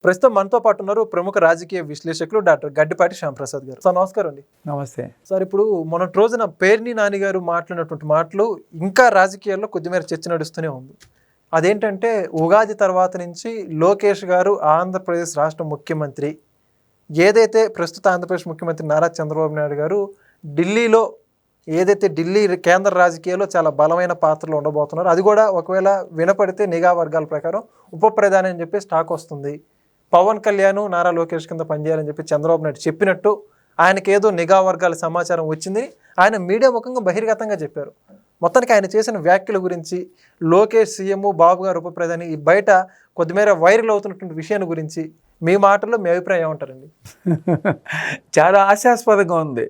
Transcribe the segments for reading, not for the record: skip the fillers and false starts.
ప్రస్తుతం మనతో పాటు ఉన్నారు ప్రముఖ రాజకీయ విశ్లేషకులు డాక్టర్ గడ్డిపాటి శ్యాంప్రసాద్ గారు. సార్ నమస్కారం అండి. నమస్తే సార్, ఇప్పుడు మొన్నటి రోజున పేర్ని నాని గారు మాట్లాడినటువంటి మాటలు ఇంకా రాజకీయాల్లో కొద్దిమేర చర్చ నడుస్తూనే ఉంది. అదేంటంటే ఉగాది తర్వాత నుంచి లోకేష్ గారు ఆంధ్రప్రదేశ్ రాష్ట్ర ముఖ్యమంత్రి, ఏదైతే ప్రస్తుత ఆంధ్రప్రదేశ్ ముఖ్యమంత్రి నారా చంద్రబాబు నాయుడు గారు ఢిల్లీలో ఢిల్లీ కేంద్ర రాజకీయాల్లో చాలా బలమైన పాత్రలో ఉండబోతున్నారు, అది కూడా ఒకవేళ వినపడితే నిఘా వర్గాల ప్రకారం ఉప ప్రధాని అని చెప్పి స్టాక్ వస్తుంది, పవన్ కళ్యాణ్ నారా లోకేష్ కింద పనిచేయాలని చెప్పి చంద్రబాబు నాయుడు చెప్పినట్టు ఆయనకి ఏదో నిఘా వర్గాల సమాచారం వచ్చింది ఆయన మీడియా ముఖంగా బహిర్గతంగా చెప్పారు. మొత్తానికి ఆయన చేసిన వ్యాఖ్యల గురించి, లోకేష్ సీఎం, బాబు గారు ఉప ప్రధాని, ఈ బయట కొద్దిమేర వైరల్ అవుతున్నటువంటి విషయాన్ని గురించి మీ మాటల్లో మీ అభిప్రాయం ఏమంటారండి? చాలా హాస్యాస్పదంగా ఉంది,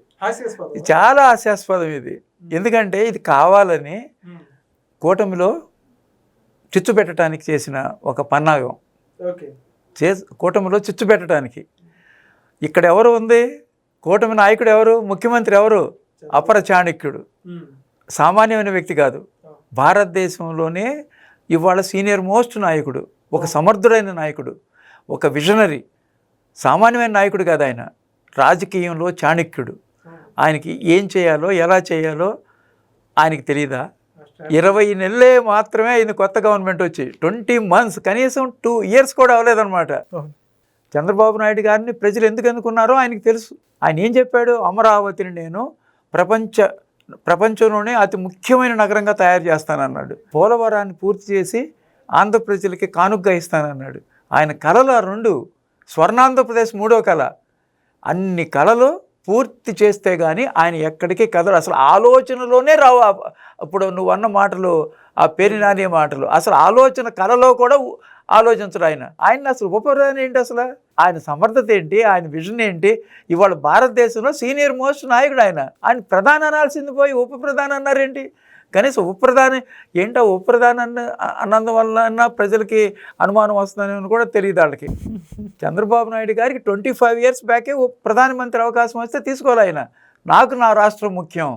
చాలా హాస్యాస్పదం ఇది. ఎందుకంటే ఇది కావాలని కూటమిలో చిచ్చు పెట్టడానికి చేసిన ఒక పన్నాగం. కూటమిలో చిచ్చు పెట్టడానికి ఇక్కడ ఎవరు ఉంది? కూటమి నాయకుడు ఎవరు? ముఖ్యమంత్రి ఎవరు? అపర చాణక్యుడు, సామాన్యమైన వ్యక్తి కాదు. భారతదేశంలోనే ఇవాళ సీనియర్ మోస్ట్ నాయకుడు, ఒక సమర్థుడైన నాయకుడు, ఒక విజనరీ, సామాన్యమైన నాయకుడు కాదు ఆయన. రాజకీయంలో చాణక్యుడు. ఆయనకి ఏం చేయాలో ఎలా చేయాలో ఆయనకి తెలియదా? 20 నెలలే మాత్రమే అయింది కొత్త గవర్నమెంట్ వచ్చి, 20 months, కనీసం 2 years కూడా అవ్వలేదన్నమాట. చంద్రబాబు నాయుడు గారిని ప్రజలు ఎందుకు ఎన్నుకున్నారో ఆయనకి తెలుసు. ఆయన ఏం చెప్పాడు? అమరావతిని నేను ప్రపంచంలోనే అతి ముఖ్యమైన నగరంగా తయారు చేస్తానన్నాడు. పోలవరాన్ని పూర్తి చేసి ఆంధ్ర ప్రజలకి కానుగ్గా ఇస్తానన్నాడు. ఆయన కళలు 2, స్వర్ణాంధ్రప్రదేశ్ 3వ కళ. అన్ని కళలు పూర్తి చేస్తే కానీ ఆయన ఎక్కడికి కథలు, అసలు ఆలోచనలోనే రావు. ఇప్పుడు నువ్వు అన్న మాటలు, ఆ పేర్ని నాని మాటలు, అసలు ఆలోచన కళలో కూడా ఆలోచించడు ఆయన. ఆయన అసలు ఉప ప్రధాని ఏంటి? అసలు ఆయన సమర్థత ఏంటి? ఆయన విజన్ ఏంటి? ఇవాళ భారతదేశంలో సీనియర్ మోస్ట్ నాయకుడు ఆయన. ఆయన ప్రధాని అనాల్సింది పోయి ఉప ప్రధాని అన్నారేంటి? కనీసం ఉప ప్రధాని ఏంటో, ఉప ప్రధాని అన్నందువల్ల ప్రజలకి అనుమానం వస్తుందని కూడా తెలియదు వాళ్ళకి. చంద్రబాబు నాయుడు గారికి 25 years బ్యాకే ప్రధానమంత్రి అవకాశం వస్తే తీసుకోవాలి ఆయన. నాకు నా రాష్ట్రం ముఖ్యం,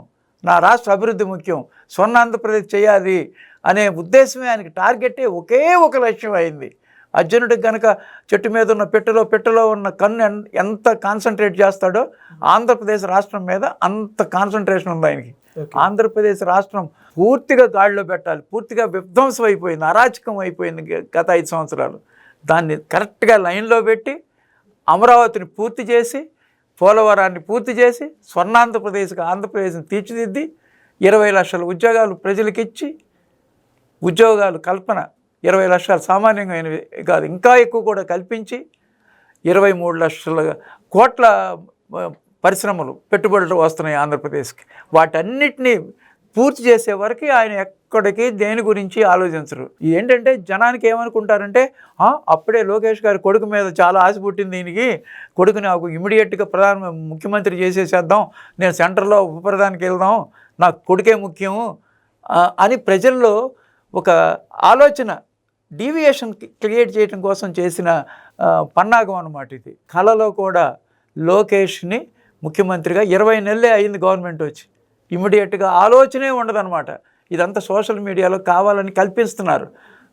నా రాష్ట్ర అభివృద్ధి ముఖ్యం, స్వర్ణాంధ్రప్రదేశ్ చేయాలి అనే ఉద్దేశమే ఆయనకి టార్గెటే ఒకే ఒక లక్ష్యం అయింది. అర్జునుడికి కనుక చెట్టు మీద ఉన్న పెట్టెలో ఉన్న కన్ను ఎంత కాన్సన్ట్రేట్ చేస్తాడో ఆంధ్రప్రదేశ్ రాష్ట్రం మీద అంత కాన్సన్ట్రేషన్ ఉంది ఆయనకి. ఆంధ్రప్రదేశ్ రాష్ట్రం పూర్తిగా గాడిలో పెట్టాలి. పూర్తిగా విధ్వంసం అయిపోయింది, అరాచకం అయిపోయింది గత 5 సంవత్సరాలు. దాన్ని కరెక్ట్గా లైన్లో పెట్టి అమరావతిని పూర్తి చేసి, పోలవరాన్ని పూర్తి చేసి, స్వర్ణాంధ్రప్రదేశ్కి ఆంధ్రప్రదేశ్ని తీర్చిదిద్ది 20 లక్షల ఉద్యోగాలు ప్రజలకు ఇచ్చి, ఉద్యోగాలు కల్పన 20 లక్షలు సామాన్యమైనవి కాదు, ఇంకా ఎక్కువ కూడా కల్పించి 23 లక్షల కోట్ల పరిశ్రమలు, పెట్టుబడులు వస్తున్నాయి ఆంధ్రప్రదేశ్కి. వాటన్నిటినీ పూర్తి చేసే వరకు ఆయన ఎక్కడికి దేని గురించి ఆలోచించరు. ఏంటంటే జనానికి ఏమనుకుంటారంటే, అప్పుడే లోకేష్ గారి కొడుకు మీద చాలా ఆశ పుట్టింది దీనికి, కొడుకుని నాకు ఇమీడియట్గా ముఖ్యమంత్రి చేసేసేద్దాం, నేను సెంటర్లో ఉప ప్రధానికి వెళ్దాం, నాకు కొడుకే ముఖ్యము అని ప్రజల్లో ఒక ఆలోచన, డీవియేషన్ క్రియేట్ చేయడం కోసం చేసిన పన్నాగం అన్నమాట ఇది. కళలో కూడా లోకేష్ని ముఖ్యమంత్రిగా 20 నెలలే అయింది గవర్నమెంట్ వచ్చి, ఇమ్మీడియట్గా ఆలోచనే ఉండదన్నమాట. ఇదంతా సోషల్ మీడియాలో కావాలని కల్పిస్తున్నారు.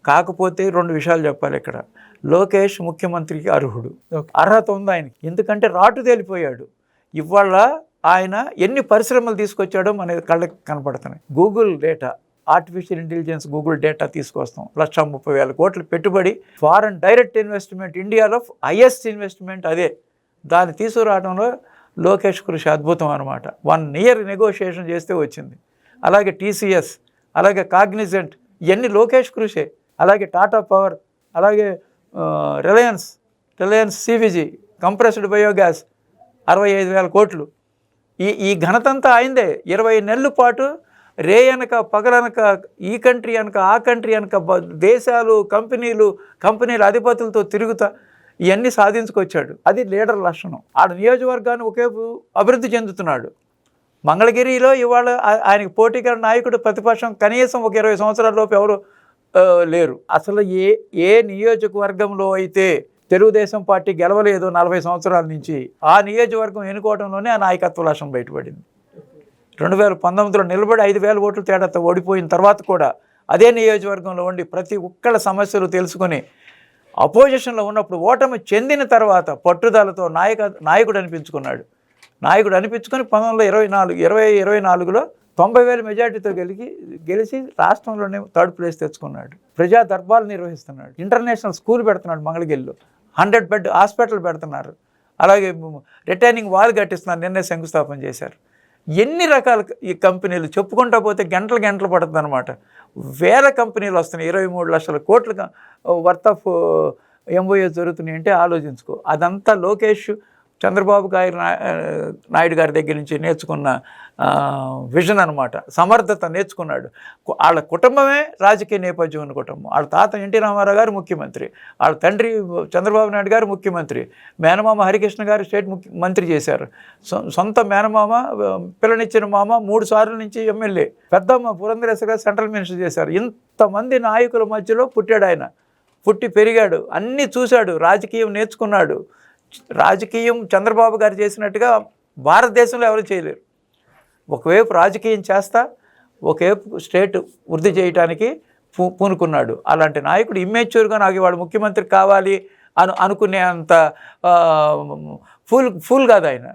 కాకపోతే 2 విషయాలు చెప్పాలి ఇక్కడ. లోకేష్ ముఖ్యమంత్రికి అర్హుడు, అర్హత ఉంది ఆయనకి. ఎందుకంటే రాటు తేలిపోయాడు. ఇవాళ ఆయన ఎన్ని పరిశ్రమలు తీసుకొచ్చాడో మన కళ్ళకి కనపడుతున్నాయి. Google data, artificial intelligence Google data తీసుకొస్తాం. 1,30,000 కోట్ల పెట్టుబడి, ఫారెన్ డైరెక్ట్ ఇన్వెస్ట్మెంట్, ఇండియాలో హైయెస్ట్ ఇన్వెస్ట్మెంట్ అదే. దాన్ని తీసుకురావడంలో లోకేష్ కృషి అద్భుతం అనమాట. 1 year నెగోషియేషన్ చేస్తే వచ్చింది. అలాగే TCS, అలాగే కాగ్నిజెంట్, ఇవన్నీ లోకేష్ కృషే. అలాగే టాటా పవర్, అలాగే రిలయన్స్ CVG, కంప్రెస్డ్ బయోగ్యాస్ 65,000 కోట్లు. ఈ ఘనతంతా అయిందే. 20 నెలల పాటు రేయనక పగలనక, ఈ కంట్రీ అనక ఆ కంట్రీ అనక, దేశాలు, కంపెనీల అధిపతులతో తిరుగుతా ఇవన్నీ సాధించుకొచ్చాడు. అది లీడర్ లక్షణం. ఆడ నియోజకవర్గాన్ని ఒకేపు అభివృద్ధి చెందుతున్నాడు. మంగళగిరిలో ఇవాళ ఆయనకు పోటీగా నాయకుడు, ప్రతిపక్షం కనీసం ఒక 20 సంవత్సరాల లోపు ఎవరు లేరు. అసలు ఏ నియోజకవర్గంలో అయితే తెలుగుదేశం పార్టీ గెలవలేదు 40 సంవత్సరాల నుంచి, ఆ నియోజకవర్గం ఎన్నుకోవడంలోనే ఆ నాయకత్వ లక్షణం బయటపడింది. 2019లో నిలబడి 5,000 ఓట్ల తేడాతో ఓడిపోయిన తర్వాత కూడా అదే నియోజకవర్గంలో ఉండి ప్రతి ఒక్కళ్ళ సమస్యలు తెలుసుకొని అపోజిషన్లో ఉన్నప్పుడు ఓటమి చెందిన తర్వాత పట్టుదలతో నాయకుడు అనిపించుకున్నాడు. నాయకుడు అనిపించుకొని 1924లో 90,000 మెజార్టీతో గెలిచి రాష్ట్రంలోనే థర్డ్ ప్లేస్ తెచ్చుకున్నాడు. ప్రజా దర్బార్లు నిర్వహిస్తున్నాడు. ఇంటర్నేషనల్ స్కూల్ పెడుతున్నాడు మంగళగిరిలో. 100 బెడ్ హాస్పిటల్ పెడుతున్నారు. అలాగే రిటైనింగ్ వాల్ కట్టిస్తున్నారు. నిన్నే శంకుస్థాపన చేశారు. ఎన్ని రకాల ఈ కంపెనీలు చెప్పుకుంటా పోతే గంటలు పడుతుంది అనమాట. వేల కంపెనీలు వస్తున్నాయి. 23 లక్షల కోట్ల వర్త్ ఆఫ్ ఎంఓఏ జరుగుతున్నాయి అంటే ఆలోచించుకో. అదంతా లోకేష్ చంద్రబాబు నాయుడు గారి దగ్గర నుంచి నేర్చుకున్న విజన్ అనమాట. సమర్థత నేర్చుకున్నాడు. వాళ్ళ కుటుంబమే రాజకీయ నేపథ్యం ఉన్న కుటుంబం. వాళ్ళ తాత ఎన్టీ రామారావు గారు ముఖ్యమంత్రి, వాళ్ళ తండ్రి చంద్రబాబు నాయుడు గారు ముఖ్యమంత్రి, మేనమామ హరికృష్ణ గారు స్టేట్ మంత్రి చేశారు. సొంత మేనమామ పిల్లనిచ్చిన మామ 3 సార్లు నుంచి ఎమ్మెల్యే, పెద్దమ్మ పురంధరేశ్వరి గారు సెంట్రల్ మినిస్టర్ చేశారు. ఇంతమంది నాయకుల మధ్యలో పుట్టాడు ఆయన. పుట్టి పెరిగాడు, అన్నీ చూశాడు, రాజకీయం నేర్చుకున్నాడు. రాజకీయం చంద్రబాబు గారు చేసినట్టుగా భారతదేశంలో ఎవరు చేయలేరు. ఒకవైపు రాజకీయం చేస్తా, ఒకవైపు స్టేట్ వృద్ధి చేయడానికి పూనుకున్నాడు. అలాంటి నాయకుడు ఇమ్మెచ్యూర్గా నాకు ఇవాళ ముఖ్యమంత్రి కావాలి అనుకునే అంత ఫుల్ కాదు ఆయన.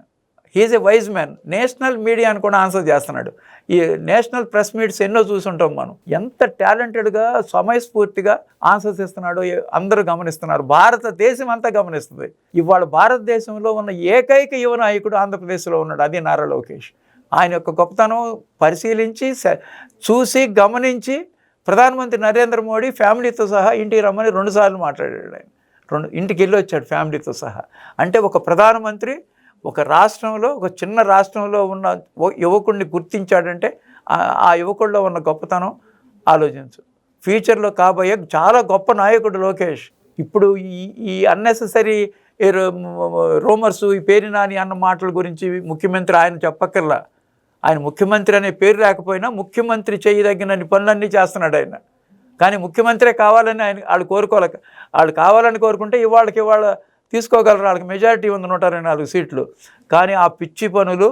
He's a wise man. National మీడియాని కూడా ఆన్సర్ చేస్తున్నాడు. ఈ నేషనల్ ప్రెస్ మీట్స్ ఎన్నో చూసుంటాం మనం. ఎంత టాలెంటెడ్గా సమయస్ఫూర్తిగా ఆన్సర్స్ ఇస్తున్నాడో అందరూ గమనిస్తున్నారు. భారతదేశం అంతా గమనిస్తుంది. ఇవాళ భారతదేశంలో ఉన్న ఏకైక యువ నాయకుడు ఆంధ్రప్రదేశ్లో ఉన్నాడు, అది నారా లోకేష్. ఆయన యొక్క గొప్పతనం పరిశీలించి చూసి గమనించి ప్రధానమంత్రి నరేంద్ర మోడీ ఫ్యామిలీతో సహా ఇంటికి రమ్మని 2 సార్లు మాట్లాడాడు. ఆయన ఇంటికి వెళ్ళి వచ్చాడు ఫ్యామిలీతో సహా. అంటే ఒక ప్రధానమంత్రి ఒక రాష్ట్రంలో, ఒక చిన్న రాష్ట్రంలో ఉన్న యువకుడిని గుర్తించాడంటే ఆ యువకుడిలో ఉన్న గొప్పతనం ఆలోచించు. ఫ్యూచర్లో కాబోయే చాలా గొప్ప నాయకుడు లోకేష్. ఇప్పుడు ఈ అన్నెసెసరీ రూమర్సు, ఈ పేరు నాని అన్న మాటల గురించి ముఖ్యమంత్రి ఆయన చెప్పక్కర్లా. ఆయన ముఖ్యమంత్రి అనే పేరు లేకపోయినా ముఖ్యమంత్రి చేయదగినన్ని పనులన్నీ చేస్తున్నాడు ఆయన. కానీ ముఖ్యమంత్రే కావాలని వాళ్ళు కోరుకోలేక, వాళ్ళు కావాలని కోరుకుంటే ఇవాళ తీసుకోగలరు. వాళ్ళకి మెజారిటీ ఉంది 124 సీట్లు. కానీ ఆ పిచ్చి పనులు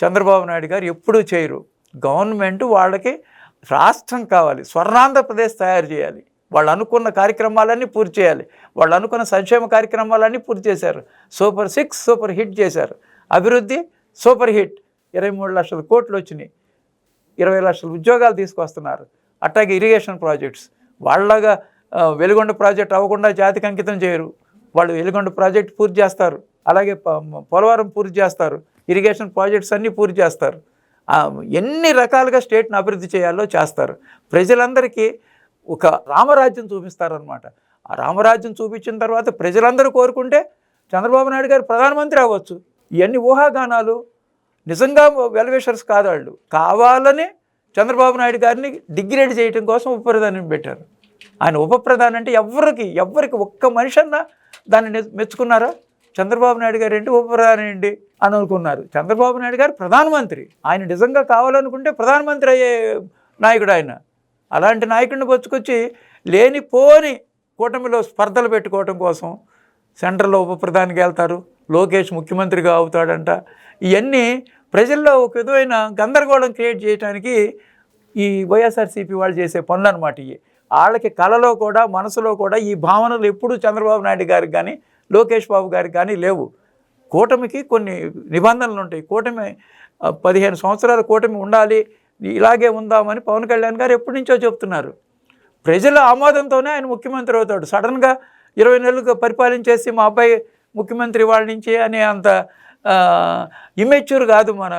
చంద్రబాబు నాయుడు గారు ఎప్పుడూ చేయరు. గవర్నమెంట్ వాళ్ళకి రాష్ట్రం కావాలి, స్వర్ణాంధ్రప్రదేశ్ తయారు చేయాలి, వాళ్ళు అనుకున్న కార్యక్రమాలన్నీ పూర్తి చేయాలి. వాళ్ళు అనుకున్న సంక్షేమ కార్యక్రమాలన్నీ పూర్తి చేశారు. సూపర్ 6 సూపర్ హిట్ చేశారు. అభివృద్ధి సూపర్ హిట్. 23 లక్షల కోట్లు వచ్చినాయి. 20 లక్షల ఉద్యోగాలు తీసుకొస్తున్నారు. అట్లాగే ఇరిగేషన్ ప్రాజెక్ట్స్ వాళ్ళగా వెలుగొండ ప్రాజెక్ట్ అవ్వకుండా జాతికి అంకితం చేయరు. వాళ్ళు వెలుగొండ ప్రాజెక్ట్ పూర్తి చేస్తారు. అలాగే పోలవరం పూర్తి చేస్తారు. ఇరిగేషన్ ప్రాజెక్ట్స్ అన్నీ పూర్తి చేస్తారు. ఎన్ని రకాలుగా స్టేట్ని అభివృద్ధి చేయాలో చేస్తారు. ప్రజలందరికీ ఒక రామరాజ్యం చూపిస్తారనమాట. ఆ రామరాజ్యం చూపించిన తర్వాత ప్రజలందరూ కోరుకుంటే చంద్రబాబు నాయుడు గారు ప్రధానమంత్రి అవ్వచ్చు. ఇవన్నీ ఊహాగానాలు. నిజంగా వెల్విషర్స్ కాదు వాళ్ళు. కావాలని చంద్రబాబు నాయుడు గారిని డిగ్రేడ్ చేయడం కోసం ఉప ప్రధాని పెట్టారు. ఆయన ఉప ప్రధాని అంటే ఎవరికి ఒక్క మనిషి అన్నా దాన్ని మెచ్చుకున్నారా? చంద్రబాబు నాయుడు గారు ఏంటి ఉప ప్రధాని ఏంటి అని అనుకున్నారు. చంద్రబాబు నాయుడు గారు ప్రధానమంత్రి. ఆయన నిజంగా కావాలనుకుంటే ప్రధానమంత్రి అయ్యే నాయకుడు ఆయన. అలాంటి నాయకుడిని పచ్చుకొచ్చి లేనిపోని కూటమిలో స్పర్ధలు పెట్టుకోవడం కోసం సెంట్రల్లో ఉప ప్రధానికి వెళ్తారు, లోకేష్ ముఖ్యమంత్రిగా అవుతాడంట. ఇవన్నీ ప్రజల్లో ఒక విధమైన గందరగోళం క్రియేట్ చేయడానికి ఈ వైఎస్ఆర్సీపీ వాళ్ళు చేసే పనులు అనమాట. ఇవి వాళ్ళకి కళలో కూడా మనసులో కూడా ఈ భావనలు ఎప్పుడూ చంద్రబాబు నాయుడు గారికి కానీ లోకేష్ బాబు గారికి కానీ లేవు. కూటమికి కొన్ని నిబంధనలు ఉంటాయి. కూటమి 15 సంవత్సరాల కూటమి ఉండాలి, ఇలాగే ఉందామని పవన్ కళ్యాణ్ గారు ఎప్పటి నుంచో చెప్తున్నారు. ప్రజల ఆమోదంతోనే ఆయన ముఖ్యమంత్రి అవుతాడు. సడన్గా 20 నెలలు పరిపాలించేసి మా అబ్బాయి ముఖ్యమంత్రి వాళ్ళ నుంచి అనే అంత ఇమ్మెచ్యూర్ కాదు మన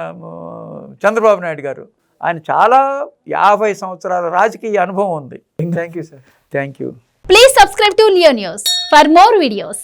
చంద్రబాబు నాయుడు గారు. ఆయన చాలా 50 సంవత్సరాల రాజకీయ అనుభవం ఉంది. Thank you sir. Thank you. Please subscribe to Leo News for more videos.